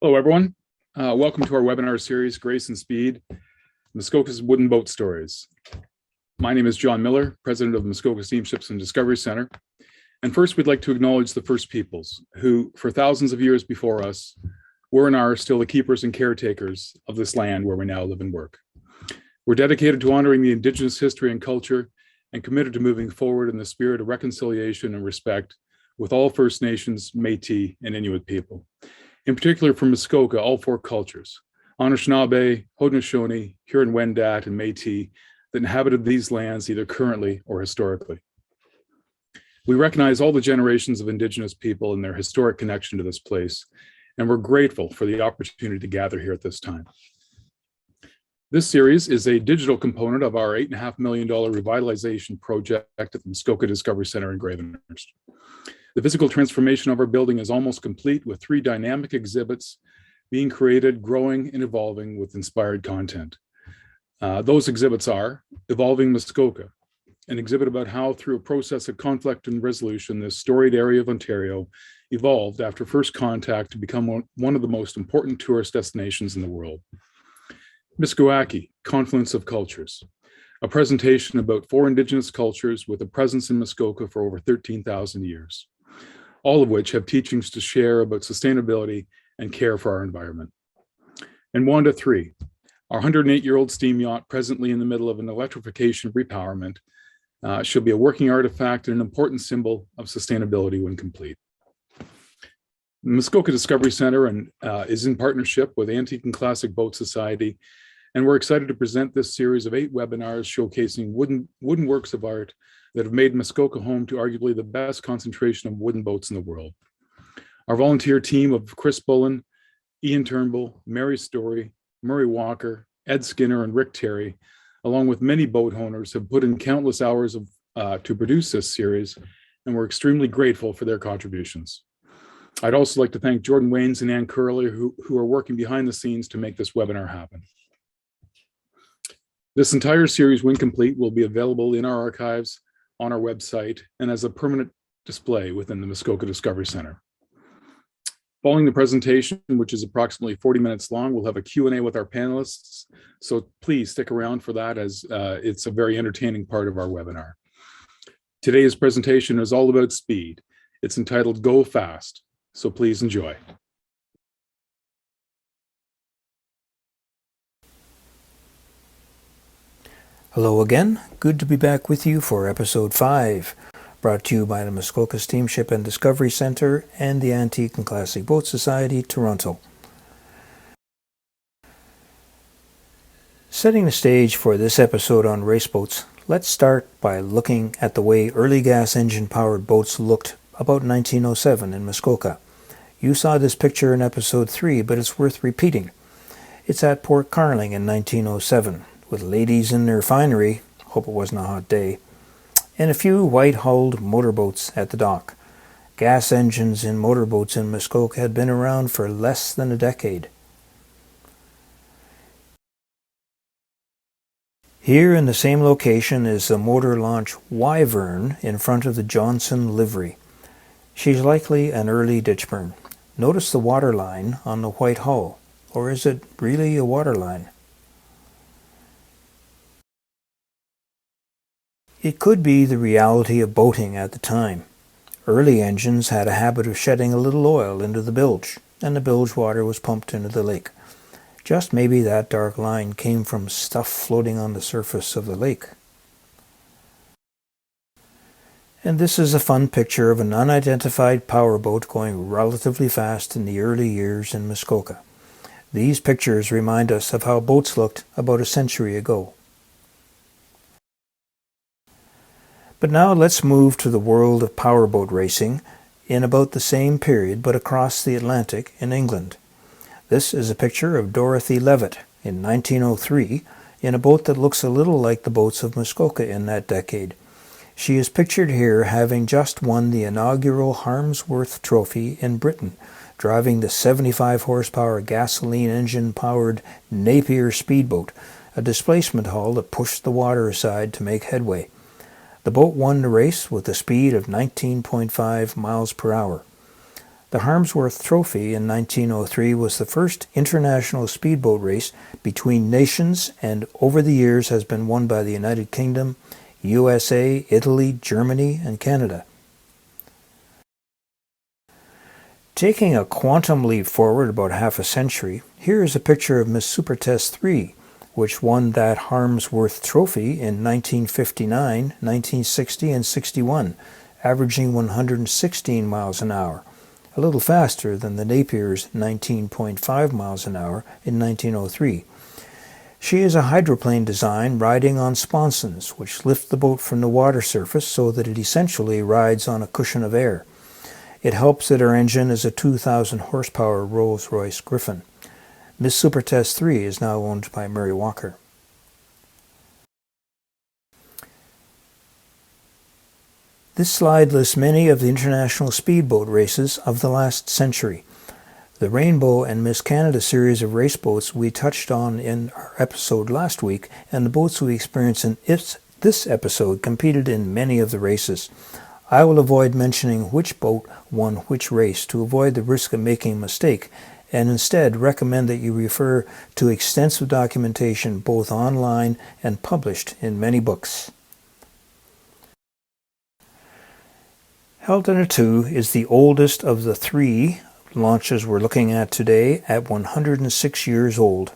Hello, everyone. Welcome to our webinar series, Grace and Speed, Muskoka's Wooden Boat Stories. My name is John Miller, president of Muskoka Steamships and Discovery Center. And first, we'd like to acknowledge the First Peoples, who, for thousands of years before us, were and are still the keepers and caretakers of this land where we now live and work. We're dedicated to honoring the Indigenous history and culture and committed to moving forward in the spirit of reconciliation and respect with all First Nations, Métis, and Inuit people. In particular for Muskoka, all four cultures, Anishinaabe, Haudenosaunee, Huron-Wendat, and Métis, that inhabited these lands either currently or historically. We recognize all the generations of Indigenous people and their historic connection to this place, and we're grateful for the opportunity to gather here at this time. This series is a digital component of our $8.5 million revitalization project at the Muskoka Discovery Center in Gravenhurst. The physical transformation of our building is almost complete, with 3 dynamic exhibits being created, growing, and evolving with inspired content. Those exhibits are Evolving Muskoka, an exhibit about how, through a process of conflict and resolution, this storied area of Ontario evolved after first contact to become one of the most important tourist destinations in the world. Muskoka, Confluence of Cultures, a presentation about 4 Indigenous cultures with a presence in Muskoka for over 13,000 years, all of which have teachings to share about sustainability and care for our environment. And Wanda 3, our 108-year-old steam yacht, presently in the middle of an electrification repowerment, she'll be a working artifact and an important symbol of sustainability when complete. The Muskoka Discovery Center is in partnership with Antique and Classic Boat Society, and we're excited to present this series of 8 webinars showcasing wooden works of art that have made Muskoka home to arguably the best concentration of wooden boats in the world. Our volunteer team of Chris Bullen, Ian Turnbull, Mary Story, Murray Walker, Ed Skinner, and Rick Terry, along with many boat owners, have put in countless hours to produce this series, and we're extremely grateful for their contributions. I'd also like to thank Jordan Waynes and Ann Curley, who are working behind the scenes to make this webinar happen. This entire series, when complete, will be available in our archives, on our website, and as a permanent display within the Muskoka Discovery Center. Following the presentation, which is approximately 40 minutes long, we'll have a Q&A with our panelists, so please stick around for that, as it's a very entertaining part of our webinar. Today's presentation is all about speed. It's entitled Go Fast, so please enjoy. Hello again, good to be back with you for episode 5, brought to you by the Muskoka Steamship and Discovery Center and the Antique and Classic Boat Society, Toronto. Setting the stage for this episode on race boats, let's start by looking at the way early gas engine powered boats looked about 1907 in Muskoka. You saw this picture in episode 3, but it's worth repeating. It's at Port Carling in 1907. With ladies in their finery, hope it wasn't a hot day, and a few white-hulled motorboats at the dock. Gas engines in motorboats in Muskoka had been around for less than a decade. Here in the same location is the motor launch Wyvern in front of the Johnson livery. She's likely an early ditchburn. Notice the water line on the white hull, or is it really a water line? It could be the reality of boating at the time. Early engines had a habit of shedding a little oil into the bilge, and the bilge water was pumped into the lake. Just maybe that dark line came from stuff floating on the surface of the lake. And this is a fun picture of an unidentified powerboat going relatively fast in the early years in Muskoka. These pictures remind us of how boats looked about a century ago. But now let's move to the world of powerboat racing in about the same period, but across the Atlantic in England. This is a picture of Dorothy Levitt in 1903 in a boat that looks a little like the boats of Muskoka in that decade. She is pictured here having just won the inaugural Harmsworth Trophy in Britain, driving the 75 horsepower gasoline engine powered Napier speedboat, a displacement hull that pushed the water aside to make headway. The boat won the race with a speed of 19.5 miles per hour. The Harmsworth Trophy in 1903 was the first international speedboat race between nations and over the years has been won by the United Kingdom, USA, Italy, Germany, and Canada. Taking a quantum leap forward about half a century, here is a picture of Miss Supertest 3, which won that Harmsworth Trophy in 1959, 1960, and 61, averaging 116 miles an hour, a little faster than the Napier's 19.5 miles an hour in 1903. She is a hydroplane design riding on sponsons, which lift the boat from the water surface so that it essentially rides on a cushion of air. It helps that her engine is a 2,000 horsepower Rolls-Royce Griffon. Miss Supertest 3 is now owned by Murray Walker. This slide lists many of the international speedboat races of the last century. The Rainbow and Miss Canada series of race boats we touched on in our episode last week, and the boats we experienced in this episode competed in many of the races. I will avoid mentioning which boat won which race to avoid the risk of making a mistake, and instead recommend that you refer to extensive documentation both online and published in many books. Heldena 2 is the oldest of the three launches we're looking at today at 106 years old.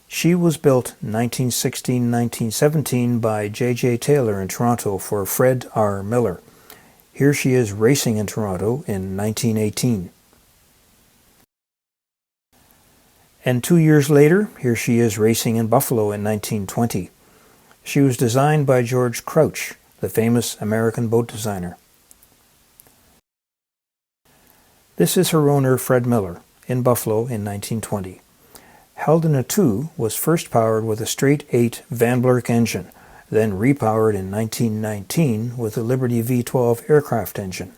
She was built 1916-1917 by J.J. Taylor in Toronto for Fred R. Miller. Here she is racing in Toronto in 1918. And 2 years later, here she is racing in Buffalo in 1920. She was designed by George Crouch, the famous American boat designer. This is her owner, Fred Miller, in Buffalo in 1920. Heldena 2 was first powered with a straight 8 Van Blurk engine, then repowered in 1919 with a Liberty V12 aircraft engine.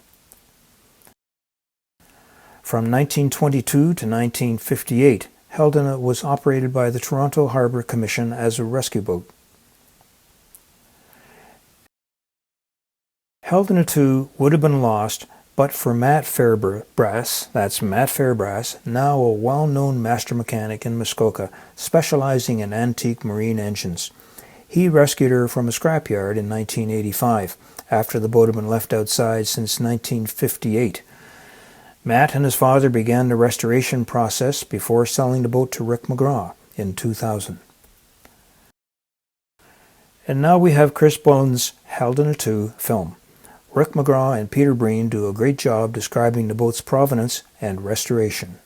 From 1922 to 1958, Heldena was operated by the Toronto Harbour Commission as a rescue boat. Heldena 2 would have been lost but for Matt Fairbrass, that's Matt Fairbrass, now a well-known master mechanic in Muskoka, specializing in antique marine engines. He rescued her from a scrapyard in 1985, after the boat had been left outside since 1958. Matt and his father began the restoration process before selling the boat to Rick McGraw in 2000. And now we have Chris Bullen's Heldena 2 film. Rick McGraw and Peter Breen do a great job describing the boat's provenance and restoration.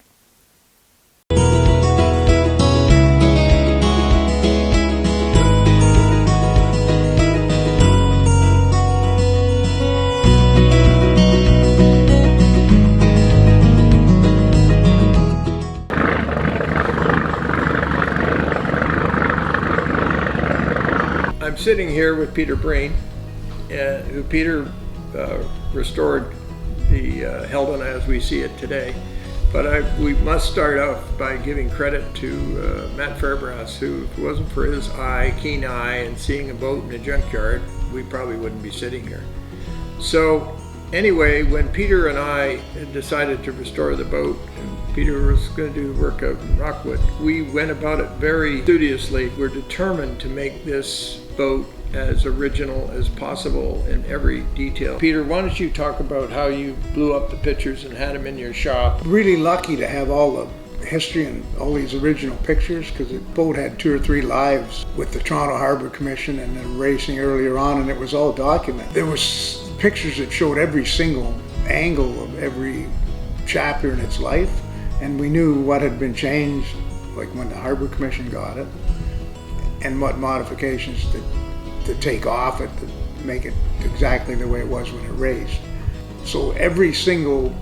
I'm sitting here with Peter Breen, who Peter restored the Heldena as we see it today. But we must start off by giving credit to Matt Fairbrass, who, if it wasn't for his keen eye, and seeing a boat in a junkyard, we probably wouldn't be sitting here. So anyway, when Peter and I had decided to restore the boat, and Peter was going to do work out in Rockwood, we went about it very studiously. We're determined to make this boat as original as possible in every detail. Peter, why don't you talk about how you blew up the pictures and had them in your shop? Really lucky to have all the history and all these original pictures, because the boat had 2 or 3 lives with the Toronto Harbour Commission and then racing earlier on, and it was all documented. There was pictures that showed every single angle of every chapter in its life, and we knew what had been changed, like when the Harbour Commission got it, and what modifications to take off it to make it exactly the way it was when it raced. So every single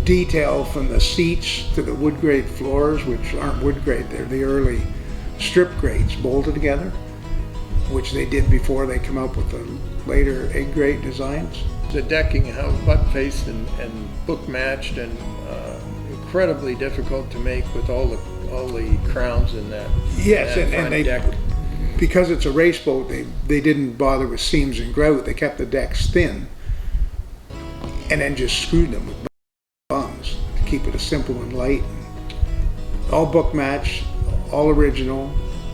detail, from the seats to the wood grade floors, which aren't wood grade, they're the early strip grades bolted together, which they did before they come up with the later egg grade designs. The decking, how butt-faced and book matched, and incredibly difficult to make with all the crowns in that. Yes, that and they deck. Because it's a race boat, they didn't bother with seams and grout. They kept the decks thin and then just screwed them with bungs. keep it simple and light. All book match, all original,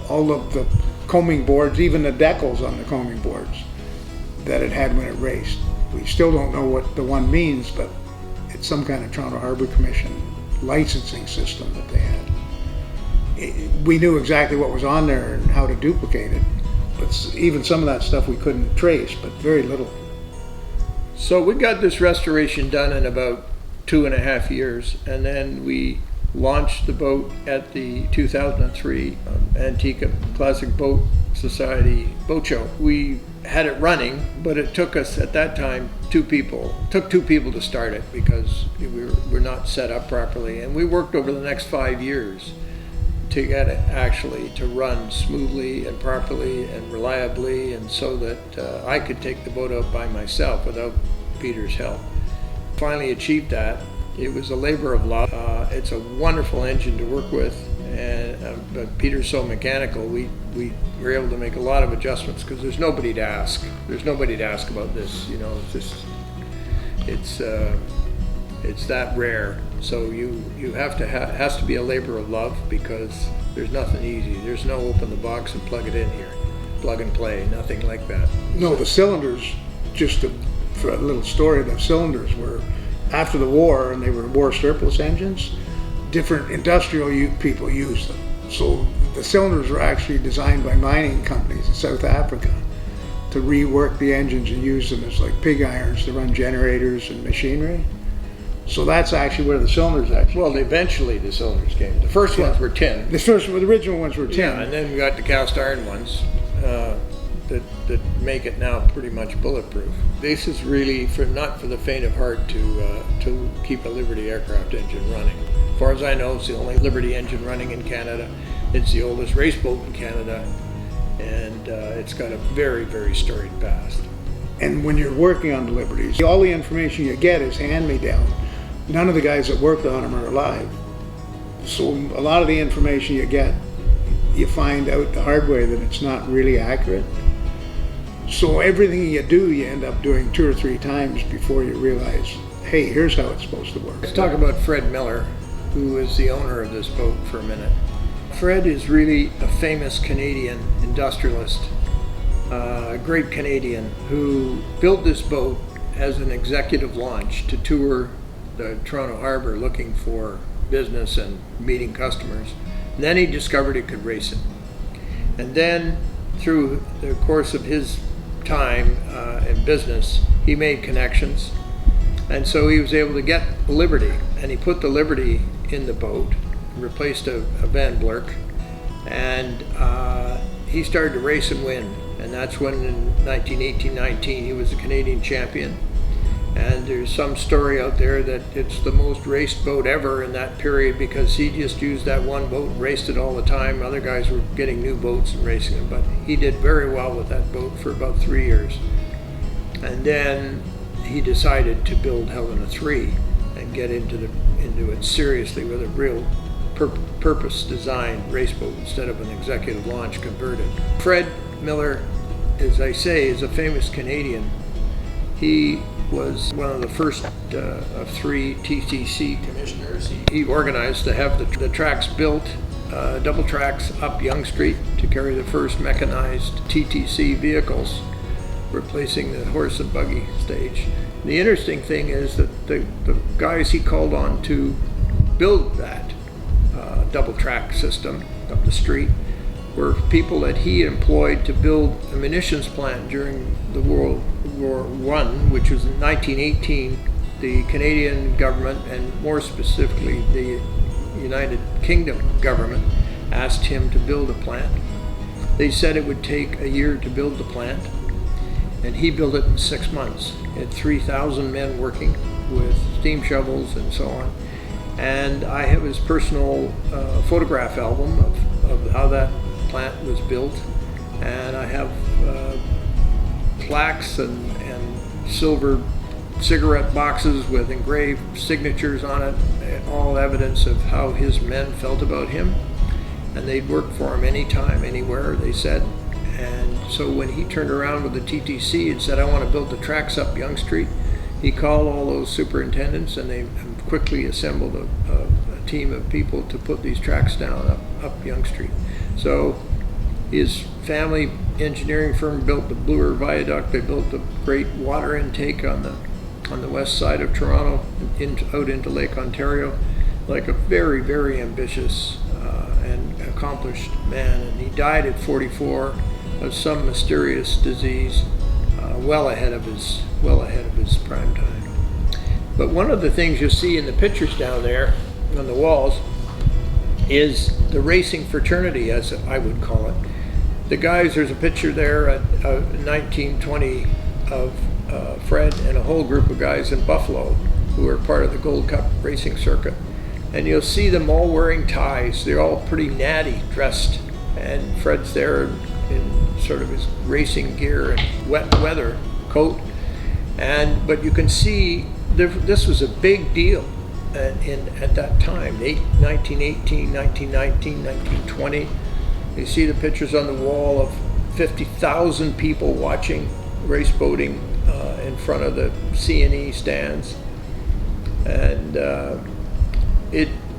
all of the combing boards, even the decals on the combing boards that it had when it raced. We still don't know what the one means, but it's some kind of Toronto Harbour Commission licensing system that they had. We knew exactly what was on there and how to duplicate it, but even some of that stuff we couldn't trace, but very little. So we got this restoration done in about 2.5 years, and then we launched the boat at the 2003 Antique Classic Boat Society boat show. We had it running, but it took us at that time two people to start it because we were not set up properly, and we worked over the next 5 years to get it actually to run smoothly and properly and reliably, and so that I could take the boat out by myself without Peter's help. Finally achieved that. It was a labor of love. It's a wonderful engine to work with, and but Peter's so mechanical, we were able to make a lot of adjustments because there's nobody to ask. There's nobody to ask about this, you know. It's that rare. So you have to has to be a labor of love because there's nothing easy. There's no open the box and plug it in here, plug and play, nothing like that. No, the cylinders, for a little story, the cylinders were, after the war, and they were war surplus engines, different industrial people used them. So the cylinders were actually designed by mining companies in South Africa to rework the engines and use them as like pig irons to run generators and machinery. So that's actually where the cylinders actually Well, eventually the cylinders came. The first ones were tin. the original ones were tin. Yeah, and then we got the cast iron ones that make it now pretty much bulletproof. This is really not for the faint of heart to keep a Liberty aircraft engine running. As far as I know, it's the only Liberty engine running in Canada. It's the oldest race boat in Canada, and it's got a very, very storied past. And when you're working on the Liberties, all the information you get is hand-me-down. None of the guys that worked on them are alive. So a lot of the information you get, you find out the hard way that it's not really accurate. So everything you do, you end up doing 2 or 3 times before you realize, hey, here's how it's supposed to work. Let's talk about Fred Miller, who is the owner of this boat, for a minute. Fred is really a famous Canadian industrialist, a great Canadian who built this boat as an executive launch to tour the Toronto Harbour looking for business and meeting customers. And then he discovered he could race it. And then through the course of his time in business, he made connections. And so he was able to get the Liberty, and he put the Liberty in the boat, replaced a Van Blerk, and he started to race and win. And that's when in 1918-19 he was a Canadian champion. And there's some story out there that it's the most raced boat ever in that period because he just used that one boat and raced it all the time. Other guys were getting new boats and racing them, but he did very well with that boat for about 3 years. And then he decided to build Heldena 3 and get into it seriously with a real purpose-designed race boat instead of an executive launch converted. Fred Miller, as I say, is a famous Canadian. He was one of the first of 3 TTC commissioners. He organized to have the tracks built, double tracks up Yonge Street to carry the first mechanized TTC vehicles, replacing the horse and buggy stage. The interesting thing is that the guys he called on to build that double track system up the street were people that he employed to build a munitions plant during the World War I, which was in 1918. The Canadian government, and more specifically the United Kingdom government, asked him to build a plant. They said it would take a year to build the plant, and he built it in 6 months. He had 3,000 men working with steam shovels and so on. And I have his personal photograph album of how that plant was built, and I have plaques and silver cigarette boxes with engraved signatures on it, all evidence of how his men felt about him, and they'd work for him anytime, anywhere, they said. And so when he turned around with the TTC and said, I want to build the tracks up Yonge Street, he called all those superintendents, and they quickly assembled a team of people to put these tracks down up Yonge Street. So his family engineering firm built the Blue River Viaduct. They built the great water intake on the west side of Toronto, out into Lake Ontario, like a very, very ambitious and accomplished man. And he died at 44 of some mysterious disease, well ahead of his prime time. But one of the things you'll see in the pictures down there on the walls is the racing fraternity, as I would call it. The guys, there's a picture there at 1920 of Fred and a whole group of guys in Buffalo who are part of the Gold Cup racing circuit. And you'll see them all wearing ties. They're all pretty natty dressed. And Fred's there in sort of his racing gear and wet weather coat. But you can see this was a big deal at that time, 1918, 1919, 1920. You see the pictures on the wall of 50,000 people watching race boating in front of the C&E stands. And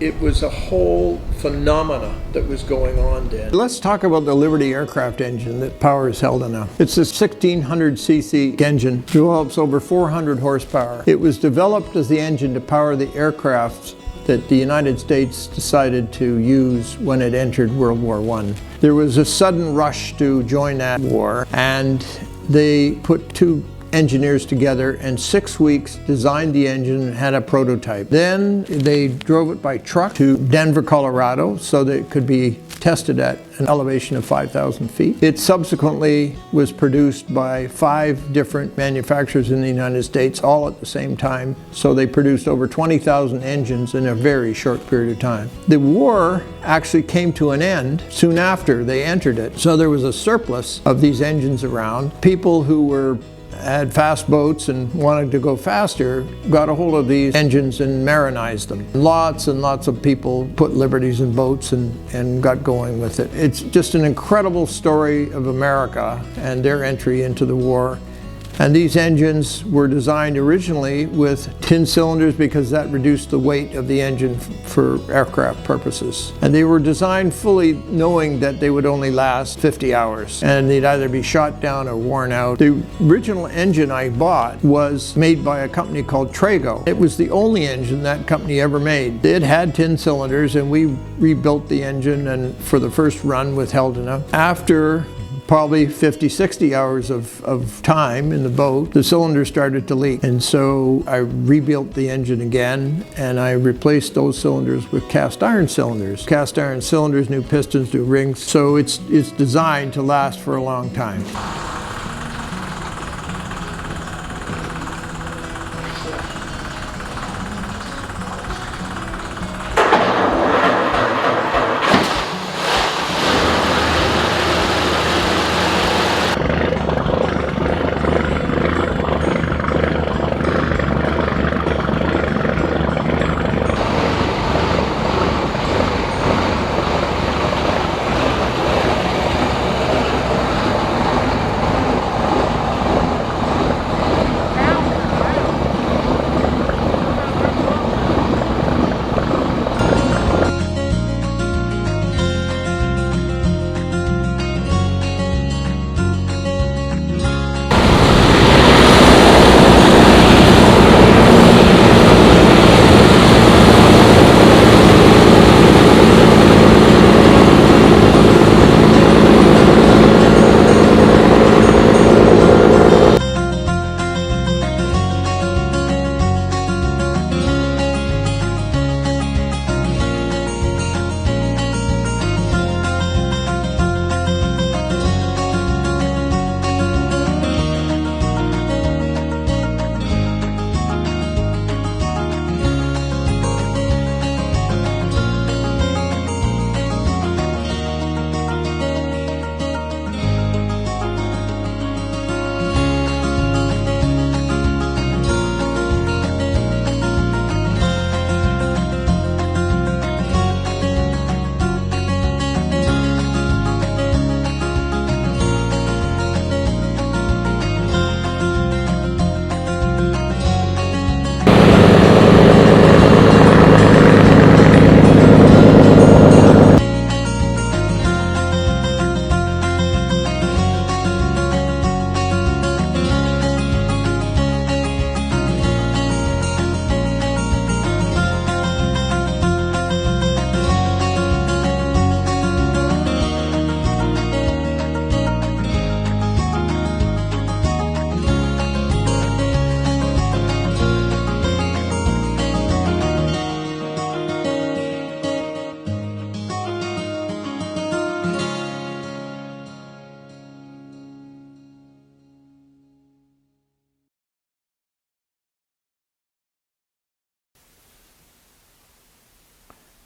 it was a whole phenomena that was going on then. Let's talk about the Liberty aircraft engine that powers Heldena. It's a 1600cc engine, develops over 400 horsepower. It was developed as the engine to power the aircrafts that the United States decided to use when it entered World War I. There was a sudden rush to join that war, and they put two engineers together and 6 weeks designed the engine and had a prototype. Then they drove it by truck to Denver, Colorado, so that it could be tested at an elevation of 5,000 feet. It subsequently was produced by 5 different manufacturers in the United States, all at the same time. So they produced over 20,000 engines in a very short period of time. The war actually came to an end soon after they entered it. So there was a surplus of these engines around. People who had fast boats and wanted to go faster got a hold of these engines and marinized them. Lots and lots of people put Liberties in boats and got going with it. It's just an incredible story of America and their entry into the war. And these engines were designed originally with tin cylinders because that reduced the weight of the engine for aircraft purposes. And they were designed fully knowing that they would only last 50 hours and they'd either be shot down or worn out. The original engine I bought was made by a company called Trago. It was the only engine that company ever made. It had tin cylinders, and we rebuilt the engine and for the first run with Heldena. After probably 50, 60 hours of time in the boat, the cylinder started to leak. And so I rebuilt the engine again, and I replaced those cylinders with cast iron cylinders. Cast iron cylinders, new pistons, new rings. So it's designed to last for a long time.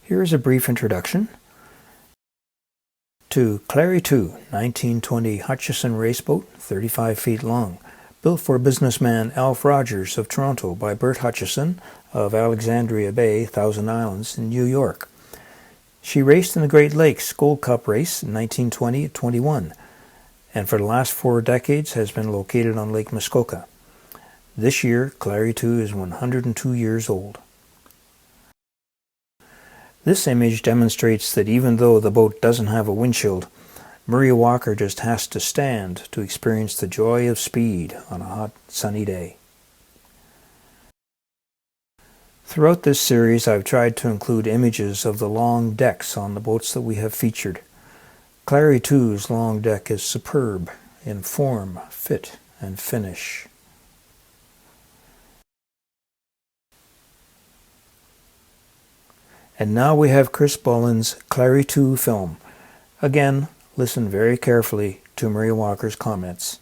Here is a brief introduction to Clarie 2, 1920 Hutchison raceboat, 35 feet long, built for businessman Alf Rogers of Toronto by Bert Hutchison of Alexandria Bay, Thousand Islands in New York. She raced in the Great Lakes Gold Cup race in 1920-21, and for the last 4 decades has been located on Lake Muskoka. This year, Clarie 2 is 102 years old. This image demonstrates that even though the boat doesn't have a windshield, Murray Walker just has to stand to experience the joy of speed on a hot, sunny day. Throughout this series, I've tried to include images of the long decks on the boats that we have featured. Clarie 2's long deck is superb in form, fit, and finish. And now we have Chris Bullen's Clarie 2 film. Again, listen very carefully to Murray Walker's comments.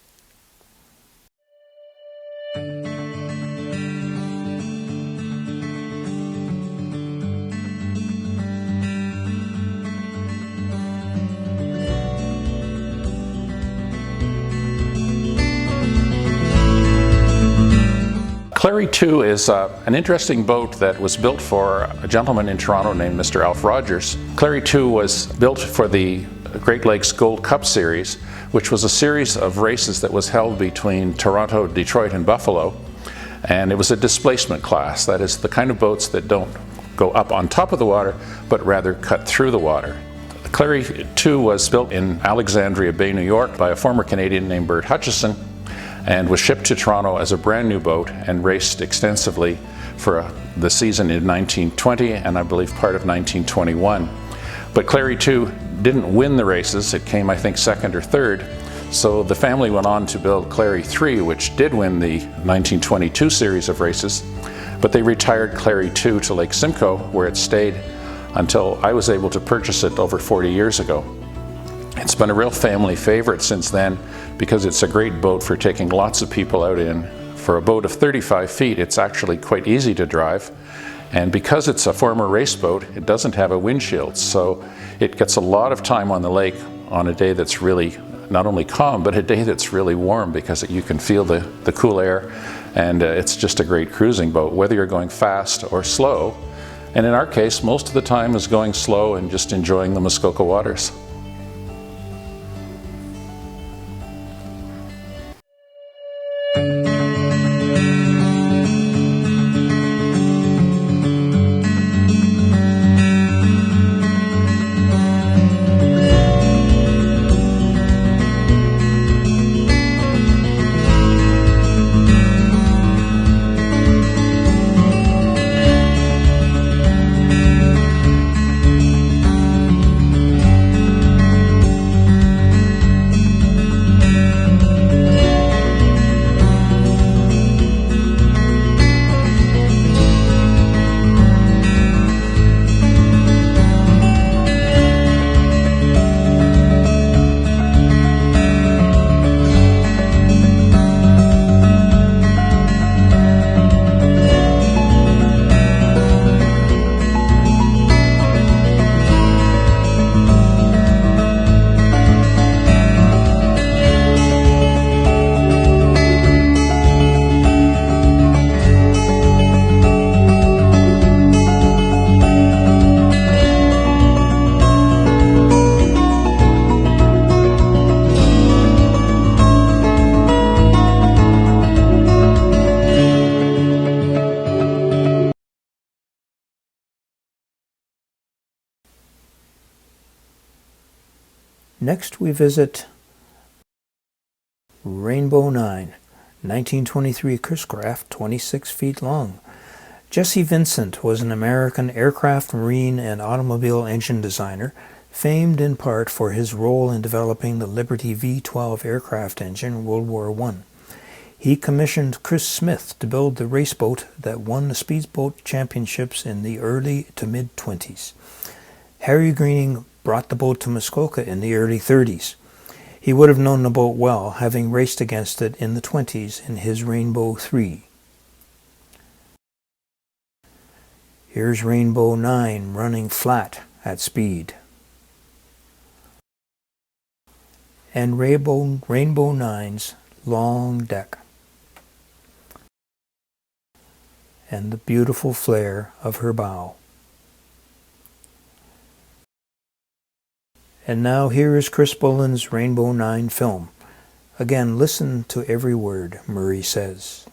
Clarie 2 is an interesting boat that was built for a gentleman in Toronto named Mr. Alf Rogers. Clarie 2 was built for the Great Lakes Gold Cup Series, which was a series of races that was held between Toronto, Detroit, and Buffalo. And it was a displacement class. That is the kind of boats that don't go up on top of the water, but rather cut through the water. Clarie 2 was built in Alexandria Bay, New York by a former Canadian named Bert Hutchison, and was shipped to Toronto as a brand new boat and raced extensively for the season in 1920 and I believe part of 1921. But Clarie 2 didn't win the races. It came, I think, second or third. So the family went on to build Clarie 3, which did win the 1922 series of races, but they retired Clarie 2 to Lake Simcoe, where it stayed until I was able to purchase it over 40 years ago. It's been a real family favorite since then because it's a great boat for taking lots of people out in. For a boat of 35 feet, it's actually quite easy to drive. And because it's a former race boat, it doesn't have a windshield, so it gets a lot of time on the lake on a day that's really not only calm, but a day that's really warm because you can feel the cool air, and it's just a great cruising boat, whether you're going fast or slow. And in our case, most of the time is going slow and just enjoying the Muskoka waters. Next we visit Rainbow 9, 1923 Chris craft, 26 feet long. Jesse Vincent was an American aircraft, marine, and automobile engine designer, famed in part for his role in developing the Liberty V-12 aircraft engine in World War I. He commissioned Chris Smith to build the raceboat that won the speedboat championships in the early to mid-20s. Harry Greening brought the boat to Muskoka in the early 30s. He would have known the boat well, having raced against it in the 20s in his Rainbow 3. Here's Rainbow 9 running flat at speed. And Rainbow 9's long deck. And the beautiful flare of her bow. And now here is Chris Bullen's Rainbow 9 film. Again, listen to every word Murray says.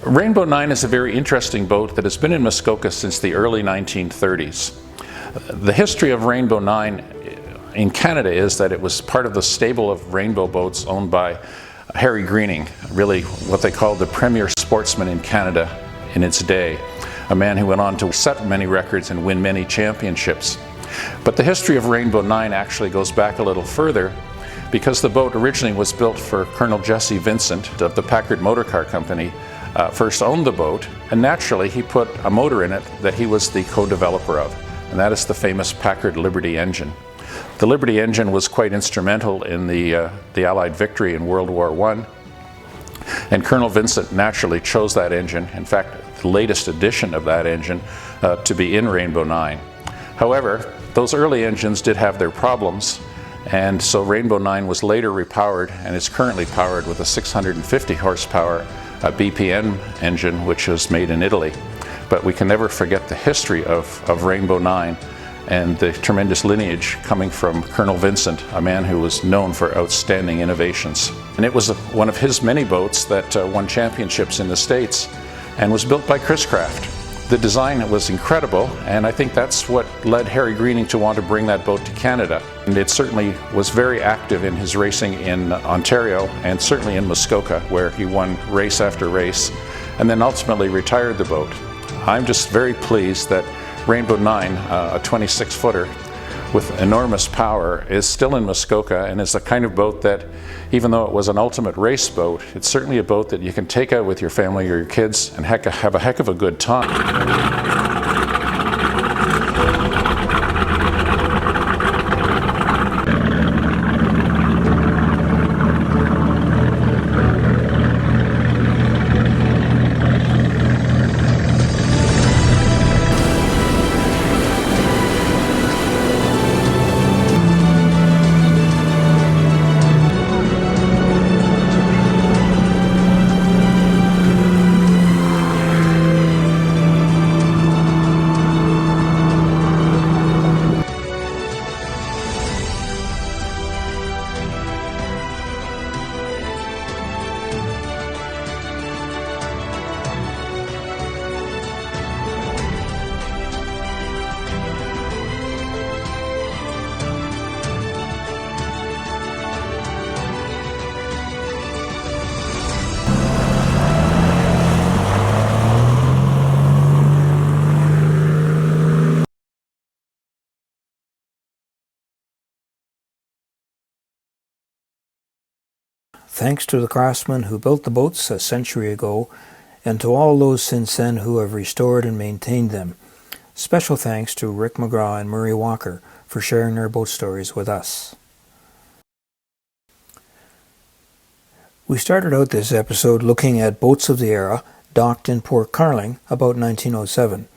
Rainbow 9 is a very interesting boat that has been in Muskoka since the early 1930s. The history of Rainbow 9 in Canada is that it was part of the stable of rainbow boats owned by Harry Greening, really what they called the premier sportsman in Canada in its day, a man who went on to set many records and win many championships. But the history of Rainbow 9 actually goes back a little further, because the boat originally was built for Colonel Jesse Vincent of the Packard Motor Car Company. First owned the boat, and naturally he put a motor in it that he was the co-developer of, and that is the famous Packard Liberty engine. The Liberty engine was quite instrumental in the Allied victory in World War I, and Colonel Vincent naturally chose that engine, in fact the latest edition of that engine, to be in Rainbow 9. However, those early engines did have their problems, and so Rainbow 9 was later repowered and is currently powered with a 650 horsepower BPN engine, which was made in Italy. But we can never forget the history of Rainbow 9 and the tremendous lineage coming from Colonel Vincent, a man who was known for outstanding innovations. And it was one of his many boats that won championships in the States and was built by Chris Craft. The design was incredible, and I think that's what led Harry Greening to want to bring that boat to Canada. And it certainly was very active in his racing in Ontario and certainly in Muskoka, where he won race after race and then ultimately retired the boat. I'm just very pleased that Rainbow 9, a 26-footer with enormous power, is still in Muskoka and is the kind of boat that, even though it was an ultimate race boat, it's certainly a boat that you can take out with your family or your kids and have a heck of a good time. Thanks to the craftsmen who built the boats a century ago, and to all those since then who have restored and maintained them. Special thanks to Rick McGraw and Murray Walker for sharing their boat stories with us. We started out this episode looking at boats of the era docked in Port Carling about 1907.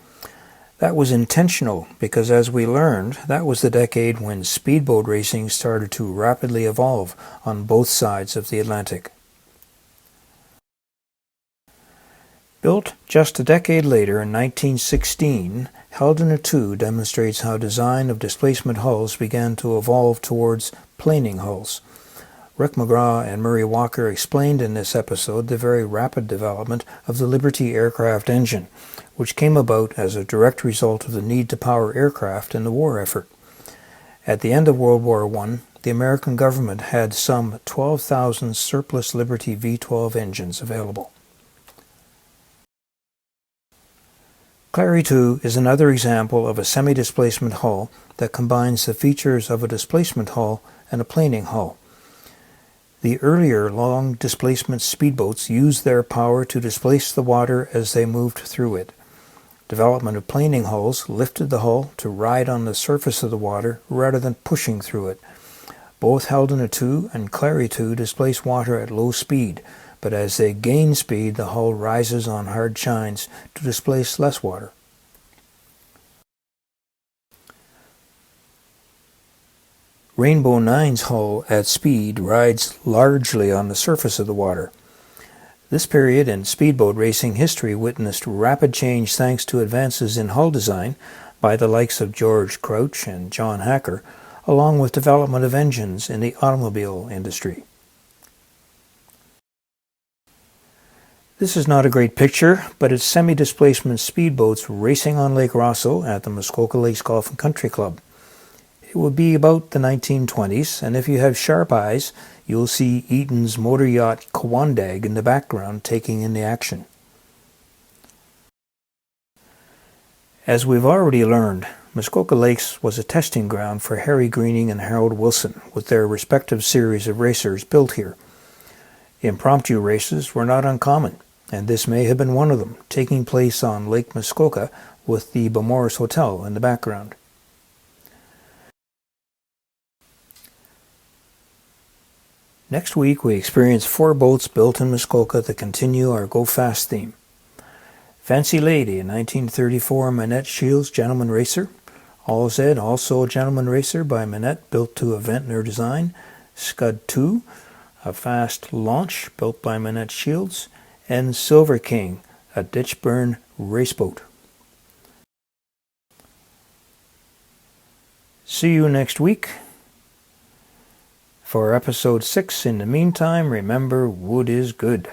That was intentional because, as we learned, that was the decade when speedboat racing started to rapidly evolve on both sides of the Atlantic. Built just a decade later in 1916, Heldena 2 demonstrates how design of displacement hulls began to evolve towards planing hulls. Rick McGraw and Murray Walker explained in this episode the very rapid development of the Liberty aircraft engine, which came about as a direct result of the need to power aircraft in the war effort. At the end of World War I, the American government had some 12,000 surplus Liberty V-12 engines available. Clarie 2 is another example of a semi-displacement hull that combines the features of a displacement hull and a planing hull. The earlier long displacement speedboats used their power to displace the water as they moved through it. Development of planing hulls lifted the hull to ride on the surface of the water rather than pushing through it. Both Heldena 2 and Clarie 2 displace water at low speed, but as they gain speed, the hull rises on hard chines to displace less water. Rainbow 9's hull at speed rides largely on the surface of the water. This period in speedboat racing history witnessed rapid change thanks to advances in hull design by the likes of George Crouch and John Hacker, along with development of engines in the automobile industry. This is not a great picture, but it's semi-displacement speedboats racing on Lake Rosso at the Muskoka Lakes Golf and Country Club. It would be about the 1920s, and if you have sharp eyes, you'll see Eaton's motor yacht Kawandag in the background taking in the action. As we've already learned, Muskoka Lakes was a testing ground for Harry Greening and Harold Wilson, with their respective series of racers built here. Impromptu races were not uncommon, and this may have been one of them, taking place on Lake Muskoka with the Beaumaris Hotel in the background. Next week, we experience 4 boats built in Muskoka that continue our Go Fast theme. Fancy Lady, a 1934 Manette Shields Gentleman Racer. All's Ed, also a Gentleman Racer by Manette, built to a Ventnor design. Scud 2, a fast launch built by Manette Shields. And Silver King, a Ditchburn raceboat. See you next week for episode 6. In the meantime, remember, wood is good.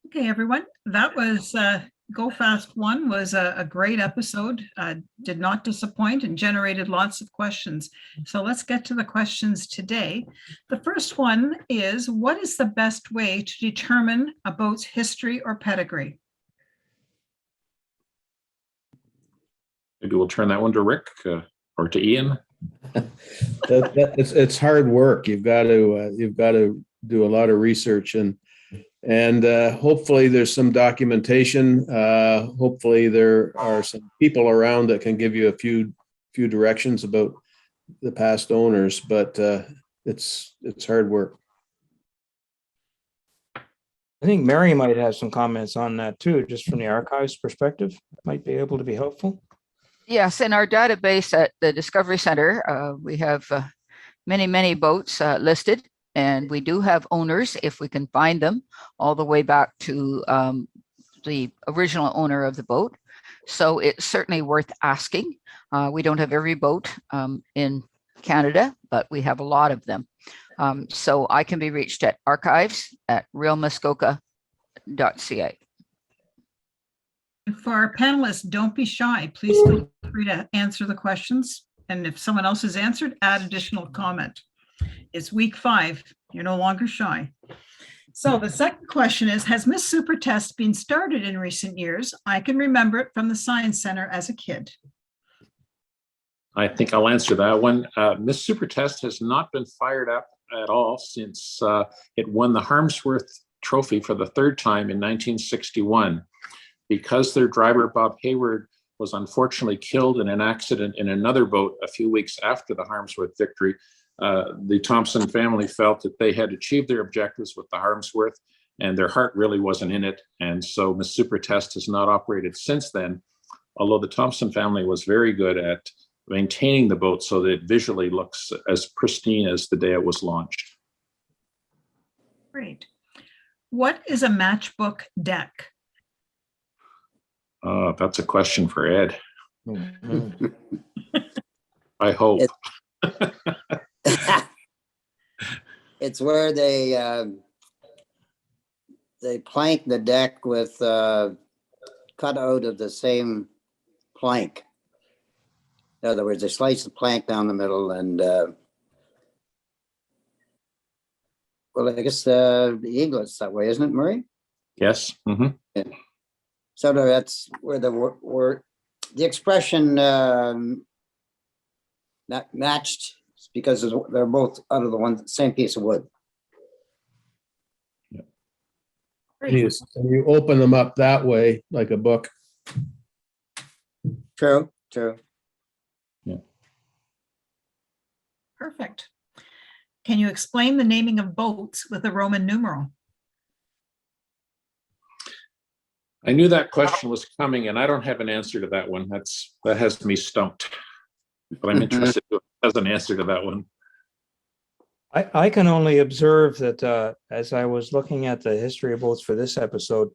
Okay, everyone, that was Go Fast 1 was a great episode, did not disappoint and generated lots of questions. So let's get to the questions today. The first one is, what is the best way to determine a boat's history or pedigree? Maybe we'll turn that one to Rick or to Ian. It's hard work. You've got to do a lot of research and hopefully there's some documentation. Hopefully there are some people around that can give you a few directions about the past owners, but it's hard work. I think Mary might have some comments on that too, just from the archives perspective. Might be able to be helpful. Yes, in our database at the Discovery Center, we have many boats listed, and we do have owners, if we can find them, all the way back to the original owner of the boat. So it's certainly worth asking. We don't have every boat in Canada, but we have a lot of them. So I can be reached at archives@realmuskoka.ca. For our panelists, don't be shy. Please feel free to answer the questions. And if someone else has answered, add additional comment. It's week 5. You're no longer shy. So the second question is, has Miss Super Test been started in recent years? I can remember it from the Science Center as a kid. I think I'll answer that one. Miss Super Test has not been fired up at all since it won the Harmsworth Trophy for the 3rd time in 1961. Because their driver, Bob Hayward, was unfortunately killed in an accident in another boat a few weeks after the Harmsworth victory, the Thompson family felt that they had achieved their objectives with the Harmsworth and their heart really wasn't in it. And so Miss Super Test has not operated since then, although the Thompson family was very good at maintaining the boat so that it visually looks as pristine as the day it was launched. Great. What is a matchbook deck? That's a question for Ed. Mm-hmm. I hope. It's where they plank the deck with cut out of the same plank. In other words, they slice the plank down the middle and well, I guess the eaglet's that way, isn't it, Murray? Yes. Mm-hmm. Yeah. So that's where the word, the expression not matched because they're both out of the same piece of wood. You open them up that way, like a book. True, true. Perfect. Can you explain the naming of boats with a Roman numeral? I knew that question was coming, and I don't have an answer to that one. That has me stumped. But I'm interested as an answer to that one. I can only observe that as I was looking at the history of boats for this episode,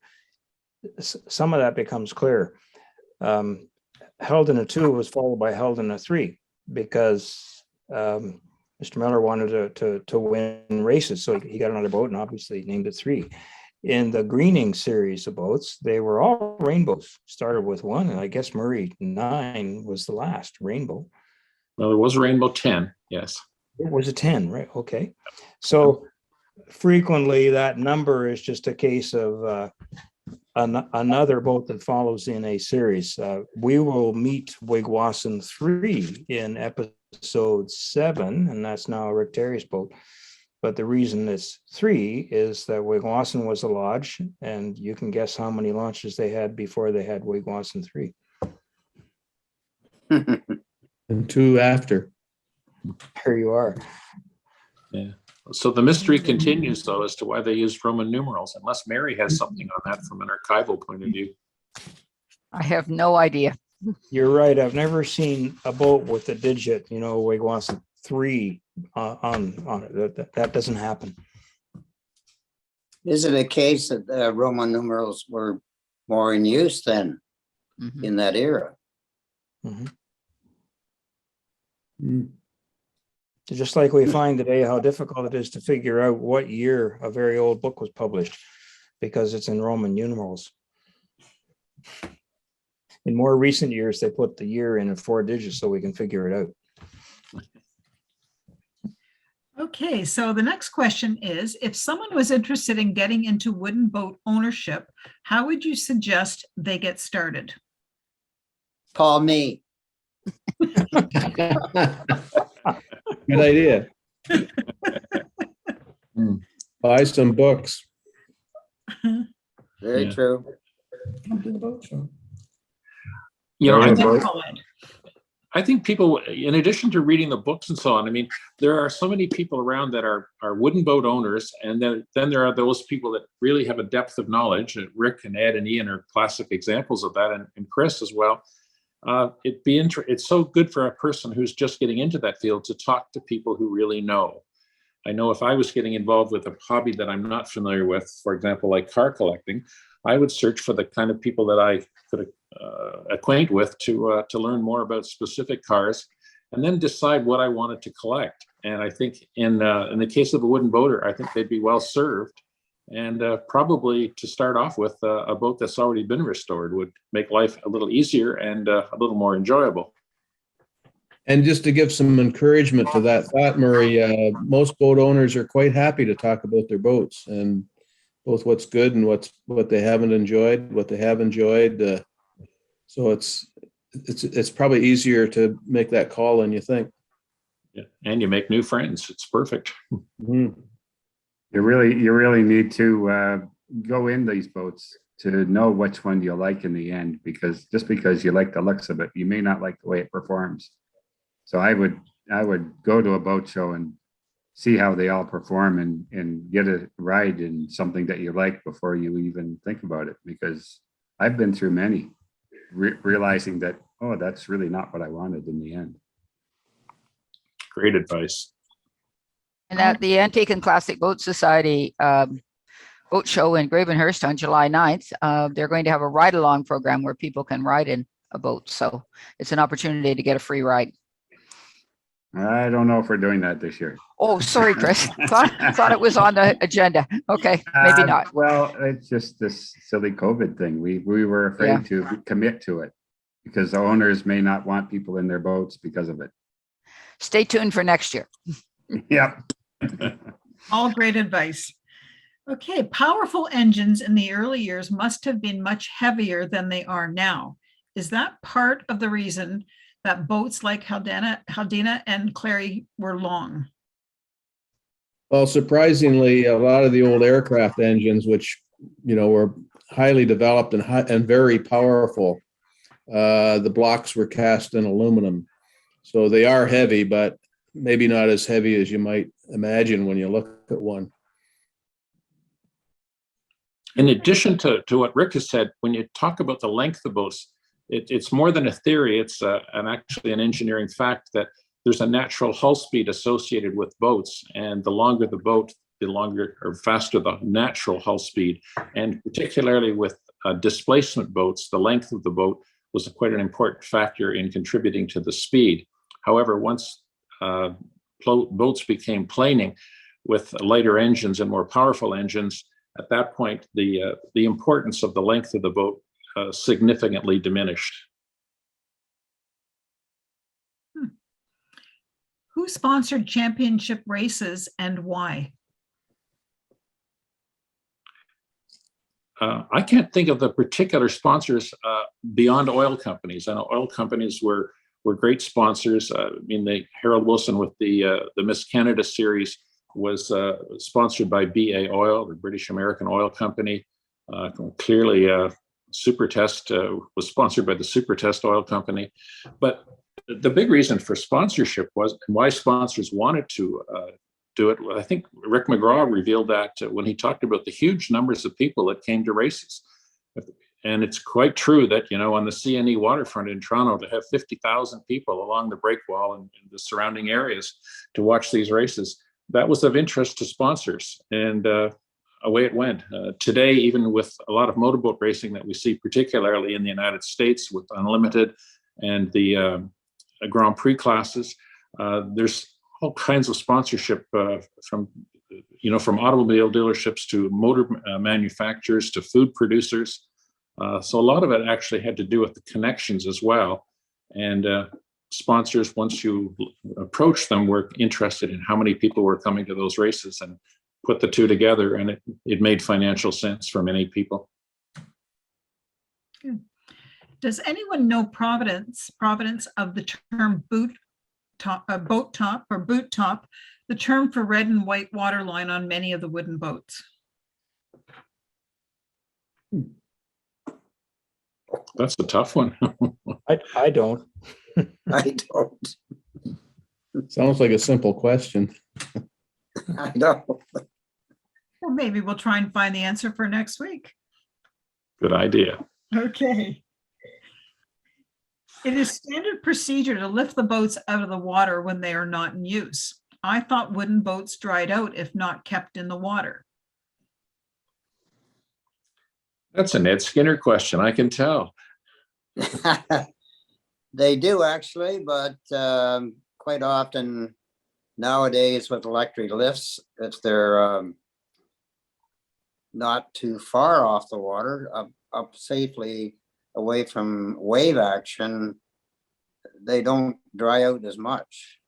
some of that becomes clear. Heldena 2 was followed by Heldena 3 because Mr. Miller wanted to win races, so he got another boat and obviously named it 3. In the Greening series of boats, they were all rainbows. Started with 1, and I guess Murray 9 was the last rainbow. Well, there was a Rainbow 10, yes. It was a 10, right? Okay. So frequently that number is just a case of another boat that follows in a series. We will meet Wigwassin 3 in episode 7, and that's now Rick Terry's boat. But the reason it's 3 is that Wigwassin was a lodge, and you can guess how many launches they had before they had Wigwassin 3. And 2 after. Here you are. Yeah. So the mystery continues, though, as to why they used Roman numerals, unless Mary has something on that from an archival point of view. I have no idea. You're right. I've never seen a boat with a digit, Wigwassin 3 on it. That doesn't happen. Is it a case that Roman numerals were more in use then in that era? Mm-hmm. Just like we find today how difficult it is to figure out what year a very old book was published because it's in Roman numerals. In more recent years, they put the year in 4 digits so we can figure it out. Okay, so the next question is, if someone was interested in getting into wooden boat ownership, how would you suggest they get started? Call me. Good idea. Buy some books. Very true. I think people, in addition to reading the books and so on, I mean, there are so many people around that are wooden boat owners, and then there are those people that really have a depth of knowledge. Rick and Ed and Ian are classic examples of that, and Chris as well. It's so good for a person who's just getting into that field to talk to people who really know. I know if I was getting involved with a hobby that I'm not familiar with, for example, like car collecting, I would search for the kind of people that I could acquaint with to learn more about specific cars, and then decide what I wanted to collect. And I think in the case of a wooden boater, I think they'd be well served. And probably to start off with, a boat that's already been restored would make life a little easier and a little more enjoyable. And just to give some encouragement to that thought, Murray, most boat owners are quite happy to talk about their boats and both what's good and what they haven't enjoyed, what they have enjoyed. So it's probably easier to make that call than you think. Yeah, and you make new friends. It's perfect. Mm-hmm. You really need to go in these boats to know which one you'll like in the end, because just because you like the looks of it, you may not like the way it performs. So I would go to a boat show and see how they all perform and get a ride in something that you like before you even think about it, because I've been through many realizing that, oh, that's really not what I wanted in the end. Great advice. And at the Antique and Classic Boat Society boat show in Gravenhurst on July 9th, they're going to have a ride-along program where people can ride in a boat. So it's an opportunity to get a free ride. I don't know if we're doing that this year. Oh, sorry, Chris. thought it was on the agenda. Okay, maybe not. Well, it's just this silly COVID thing. We were afraid to commit to it because the owners may not want people in their boats because of it. Stay tuned for next year. Yep. All great advice. Okay, powerful engines in the early years must have been much heavier than they are now. Is that part of the reason that boats like Heldena and Clarie were long? Well, surprisingly, a lot of the old aircraft engines, which were highly developed and very powerful, the blocks were cast in aluminum, so they are heavy, but maybe not as heavy as you might imagine when you look at one. In addition to what Rick has said, when you talk about the length of boats, it's more than a theory. It's actually an engineering fact that there's a natural hull speed associated with boats, and the longer the boat, the longer or faster the natural hull speed. And particularly with displacement boats, the length of the boat was quite an important factor in contributing to the speed. However, once boats became planing with lighter engines and more powerful engines, at that point, the importance of the length of the boat significantly diminished. Who sponsored championship races and why? I can't think of the particular sponsors beyond oil companies. I know oil companies were great sponsors. I mean, Harold Wilson with the Miss Canada series was sponsored by BA Oil, the British American Oil Company. Clearly, Supertest was sponsored by the Supertest Oil Company. But the big reason for sponsorship was, and why sponsors wanted to do it, I think Rick McGraw revealed that when he talked about the huge numbers of people that came to races. And it's quite true that, on the CNE waterfront in Toronto, to have 50,000 people along the breakwall and the surrounding areas to watch these races, that was of interest to sponsors, and away it went. Today, even with a lot of motorboat racing that we see, particularly in the United States with Unlimited and the Grand Prix classes, there's all kinds of sponsorship from automobile dealerships to motor manufacturers to food producers. So a lot of it actually had to do with the connections as well. And sponsors, once you approach them, were interested in how many people were coming to those races and put the two together, and it made financial sense for many people. Good. Does anyone know provenance of the term boat top, the term for red and white waterline on many of the wooden boats? That's a tough one. I don't. I don't. Sounds like a simple question. I don't. Well, maybe we'll try and find the answer for next week. Good idea. Okay. It is standard procedure to lift the boats out of the water when they are not in use. I thought wooden boats dried out if not kept in the water. That's an Ed Skinner question, I can tell. They do actually, but quite often nowadays with electric lifts, if they're not too far off the water, up safely away from wave action, they don't dry out as much.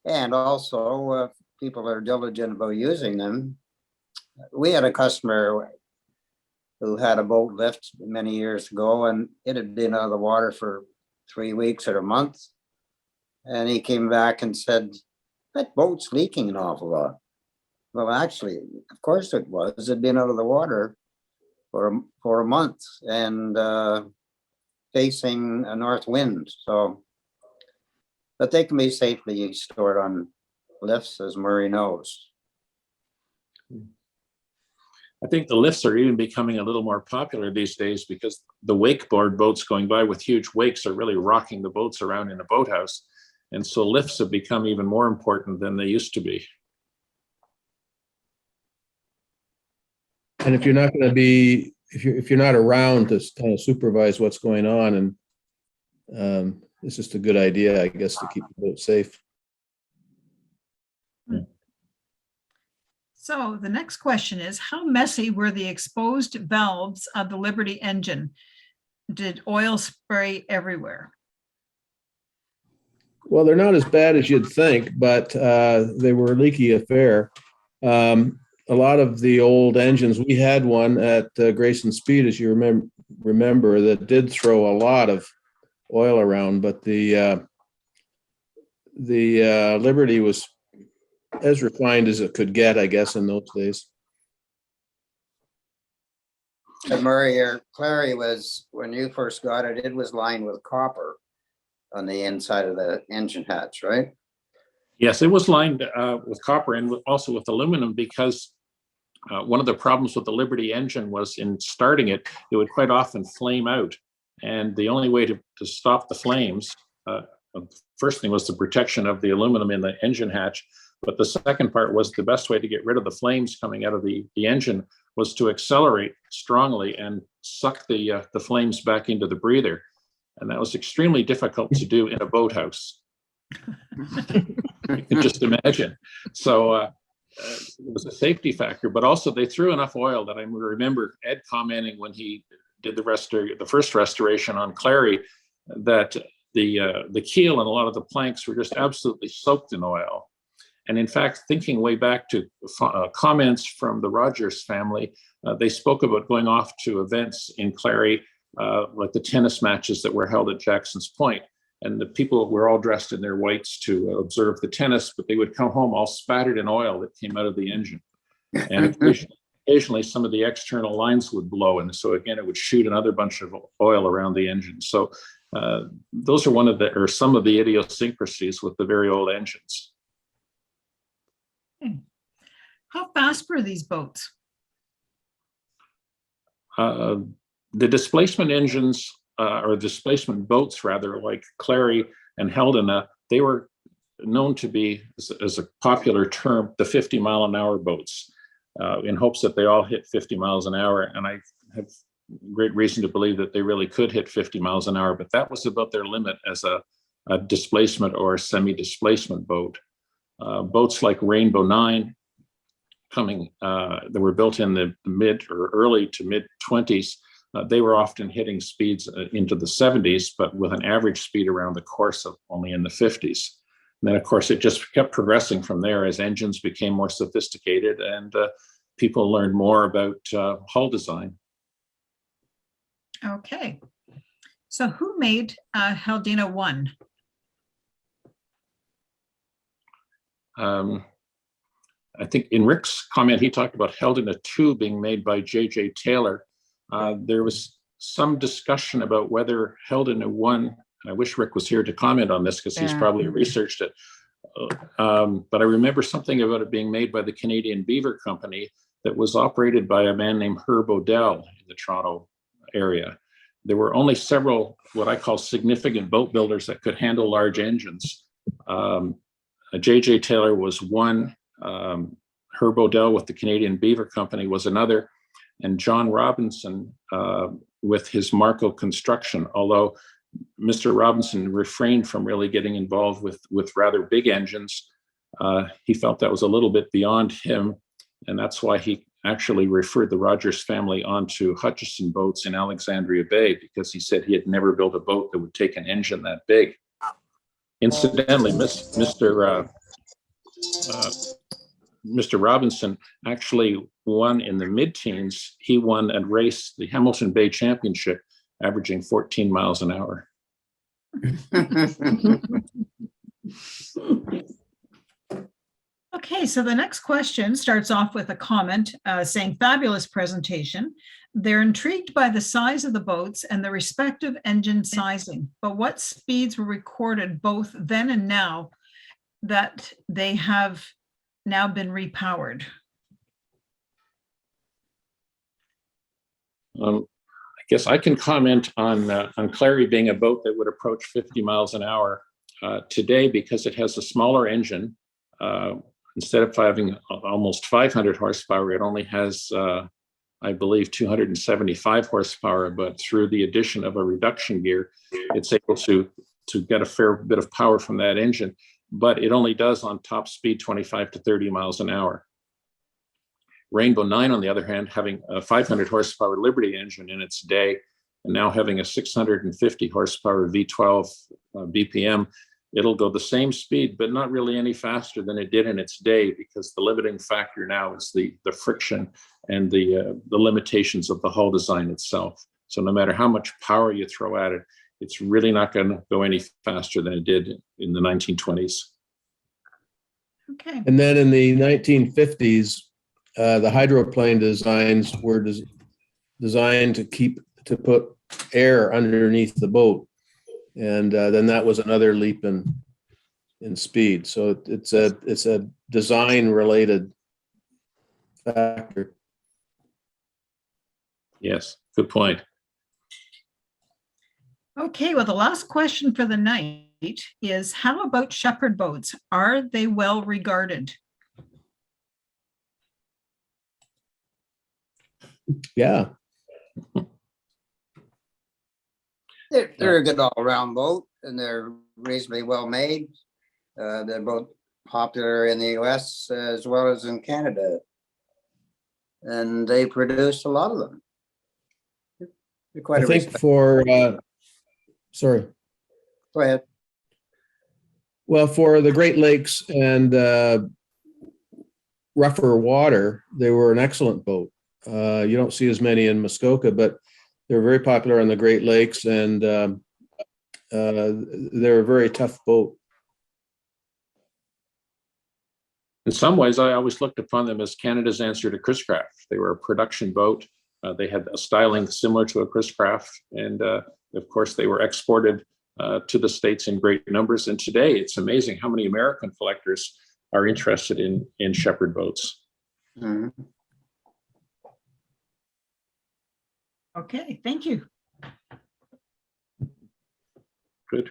And also, people are diligent about using them. We had a customer who had a boat lift many years ago, and it had been out of the water for 3 weeks or a month. And he came back and said, that boat's leaking an awful lot. Well, actually, of course it was. It had been out of the water for a month and facing a north wind. So, but they can be safely stored on lifts, as Murray knows. I think the lifts are even becoming a little more popular these days because the wakeboard boats going by with huge wakes are really rocking the boats around in a boathouse. And so lifts have become even more important than they used to be. And if you're not going to be, if you're not around to kind of supervise what's going on, and it's just a good idea, I guess, to keep the boat safe. So the next question is, how messy were the exposed valves of the Liberty engine? Did oil spray everywhere? Well, they're not as bad as you'd think, but they were a leaky affair. a lot of the old engines. We had one at Grayson Speed, as you remember, that did throw a lot of oil around, but the Liberty was as refined as it could get, I guess, in those days. But Murray, or Clarie, was, when you first got it, it was lined with copper on the inside of the engine hatch, right? Yes, it was lined with copper and also with aluminum, because one of the problems with the Liberty engine was in starting it, it would quite often flame out. And the only way to stop the flames, first thing was the protection of the aluminum in the engine hatch. But the second part was the best way to get rid of the flames coming out of the engine was to accelerate strongly and suck the flames back into the breather. And that was extremely difficult to do in a boathouse. You can just imagine. So it was a safety factor, but also they threw enough oil that I remember Ed commenting when he did the first restoration on Clarie, that the keel and a lot of the planks were just absolutely soaked in oil. And in fact, thinking way back to comments from the Rogers family, they spoke about going off to events in Clarie, like the tennis matches that were held at Jackson's Point. And the people were all dressed in their whites to observe the tennis, but they would come home all spattered in oil that came out of the engine. And occasionally some of the external lines would blow. And so again, it would shoot another bunch of oil around the engine. So those are some of the idiosyncrasies with the very old engines. How fast were these boats? The displacement engines, or displacement boats rather, like Clarie and Heldena, they were known to be, as a popular term, the 50-mile-an-hour boats, in hopes that they all hit 50 miles an hour. And I have great reason to believe that they really could hit 50 miles an hour, but that was about their limit as a displacement or semi-displacement boat. Boats like Rainbow 9 that were built in the mid or early to mid 20s, they were often hitting speeds into the 70s, but with an average speed around the course of only in the 50s. And then, of course, it just kept progressing from there as engines became more sophisticated and people learned more about hull design. Okay. So who made Heldena 1? I think in Rick's comment, he talked about Heldena 2 being made by J.J. Taylor. There was some discussion about whether Heldena 1, and I wish Rick was here to comment on this because he's probably researched it, but I remember something about it being made by the Canadian Beaver Company that was operated by a man named Herb Odell in the Toronto area. There were only several, what I call significant boat builders that could handle large engines. J.J. Taylor was one, Herb Odell with the Canadian Beaver Company was another, and John Robinson with his Marco Construction, although Mr. Robinson refrained from really getting involved with rather big engines. He felt that was a little bit beyond him, and that's why he actually referred the Rogers family onto Hutchison boats in Alexandria Bay, because he said he had never built a boat that would take an engine that big. Incidentally, Mr. Robinson actually won in the mid-teens. He won and raced the Hamilton Bay Championship, averaging 14 miles an hour. Okay, so the next question starts off with a comment saying, fabulous presentation. They're intrigued by the size of the boats and the respective engine sizing, but what speeds were recorded both then and now that they have now been repowered? I guess I can comment on Clarie being a boat that would approach 50 miles an hour today, because it has a smaller engine. Instead of having almost 500 horsepower, it only has, I believe, 275 horsepower, but through the addition of a reduction gear, it's able to get a fair bit of power from that engine, but it only does on top speed 25 to 30 miles an hour. Rainbow 9, on the other hand, having a 500 horsepower Liberty engine in its day, and now having a 650 horsepower V12 BPM, it'll go the same speed, but not really any faster than it did in its day, because the limiting factor now is the friction and the limitations of the hull design itself. So no matter how much power you throw at it, it's really not going to go any faster than it did in the 1920s. Okay. And then in the 1950s, the hydroplane designs were designed to put air underneath the boat, and then that was another leap in speed. So it's a design related factor. Yes, good point. Okay, well, the last question for the night is, how about shepherd boats? Are they well regarded? Yeah. They're a good all-around boat, and they're reasonably well made. They're both popular in the US as well as in Canada, and they produce a lot of them. They're quite I a think respect. for sorry. Go ahead. Well, for the Great Lakes and rougher water, they were an excellent boat. You don't see as many in Muskoka, but they're very popular on the Great Lakes, and they're a very tough boat. In some ways, I always looked upon them as Canada's answer to Chris Craft. They were a production boat. They had a styling similar to a Chris Craft, and of course, they were exported to the States in great numbers. And today, it's amazing how many American collectors are interested in shepherd boats. Mhm. Okay, thank you. Good.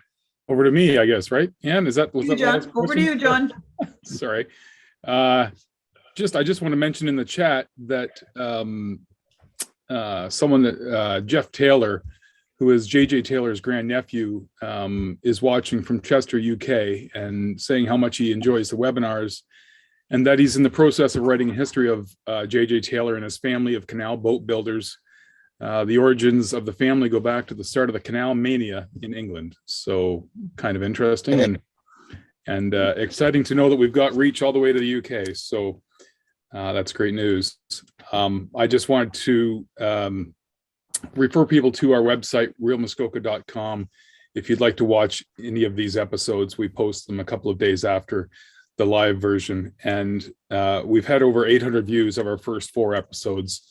Over to me, I guess, right? Ann, was that the John, last over to question? you, John. Sorry. I just want to mention in the chat that someone that Jeff Taylor, who is JJ Taylor's grandnephew, is watching from Chester, UK, and saying how much he enjoys the webinars, and that he's in the process of writing a history of JJ Taylor and his family of canal boat builders. The origins of the family go back to the start of the canal mania in England. So kind of interesting and exciting to know that we've got reach all the way to the UK. So that's great news. I just wanted to refer people to our website, realmuskoka.com. If you'd like to watch any of these episodes, we post them a couple of days after the live version. And we've had over 800 views of our first 4 episodes.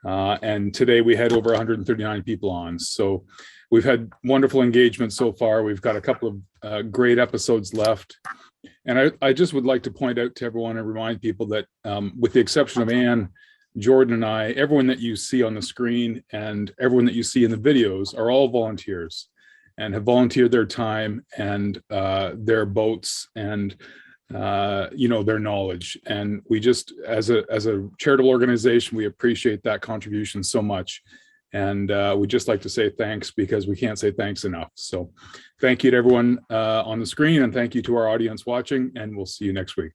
And today we had over 139 people on. So we've had wonderful engagement so far. We've got a couple of great episodes left. And I just would like to point out to everyone and remind people that with the exception of Ann, Jordan, and I, everyone that you see on the screen and everyone that you see in the videos are all volunteers and have volunteered their time and their boats and their knowledge. And we just, as a charitable organization, we appreciate that contribution so much. And we'd just like to say thanks, because we can't say thanks enough. So thank you to everyone on the screen, and thank you to our audience watching, and we'll see you next week.